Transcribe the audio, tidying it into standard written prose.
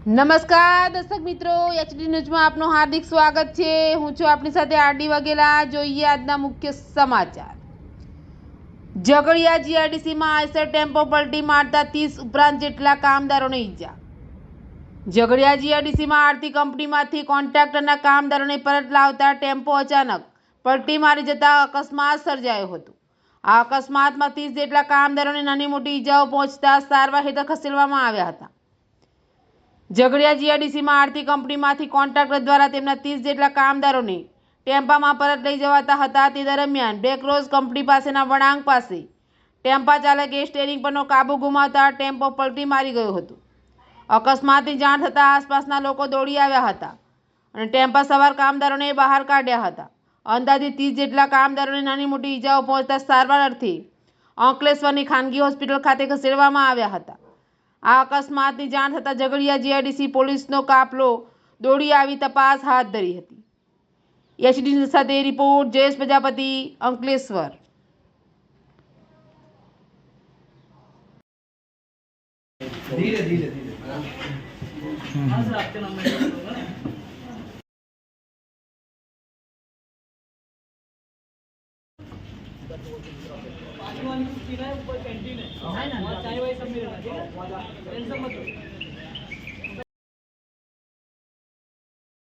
નમસ્કાર દર્શક મિત્રો, એચડી ન્યૂઝમાં આપનું હાર્દિક સ્વાગત છે। હું છું આપની સાથે આરડી વાઘેલા। જોઈએ આજના મુખ્ય સમાચાર। ઝઘડિયા જીઆઈડીસીમાં આઈસર ટેમ્પો પલટી મારતા 30 ઉપરાંત જેટલા કામદારોને ઈજા। ઝઘડિયા જીઆઈડીસીમાં આરતી કંપનીમાંથી કોન્ટ્રાક્ટરના કામદારોને પરત લાવતા ટેમ્પો અચાનક પલટી મારી જતા અકસ્માત સર્જાયો હતો। આ અકસ્માતમાં 30 જેટલા કામદારોને નાની મોટી ઈજાઓ પહોંચતા સારવાર હેઠળ ખસેડવામાં આવ્યા હતા। ઝઘડિયા જીઆઈડીસીમાં આરતી કંપનીમાંથી કોન્ટ્રાક્ટર દ્વારા તેમના 30 જેટલા કામદારોને ટેમ્પામાં પરત લઈ જવાતા હતા। તે દરમિયાન બ્લેકરોઝ કંપની પાસેના વળાંક પાસે ટેમ્પા ચાલકે સ્ટેરિંગ પરનો કાબુ ગુમાવતા ટેમ્પો પલટી મારી ગયો હતો। અકસ્માતની જાણ થતાં આસપાસના લોકો દોડી આવ્યા હતા અને ટેમ્પા સવાર કામદારોને બહાર કાઢ્યા હતા। અંદાજિત 30 જેટલા કામદારોને નાની મોટી ઈજાઓ પહોંચતા સારવાર અર્થે અંકલેશ્વરની ખાનગી હોસ્પિટલ ખાતે ખસેડવામાં આવ્યા હતા। આ અકસ્માતની જાણ થતાં ઝઘડિયા જીઆઈડીસી પોલીસનો કાફલો દોડી આવી તપાસ હાથ ધરી હતી। એચડી સાથે રિપોર્ટ જયેશ પ્રજાપતિ, અંકલેશ્વર। धीरे धीरे धीरे हाँ सर आपके नाम में होगा ना पांचवा वाली कुछ है ऊपर कैंटीन है वहाँ चाय वाय सब मिलेगा ठीक है टेंशन मत लो।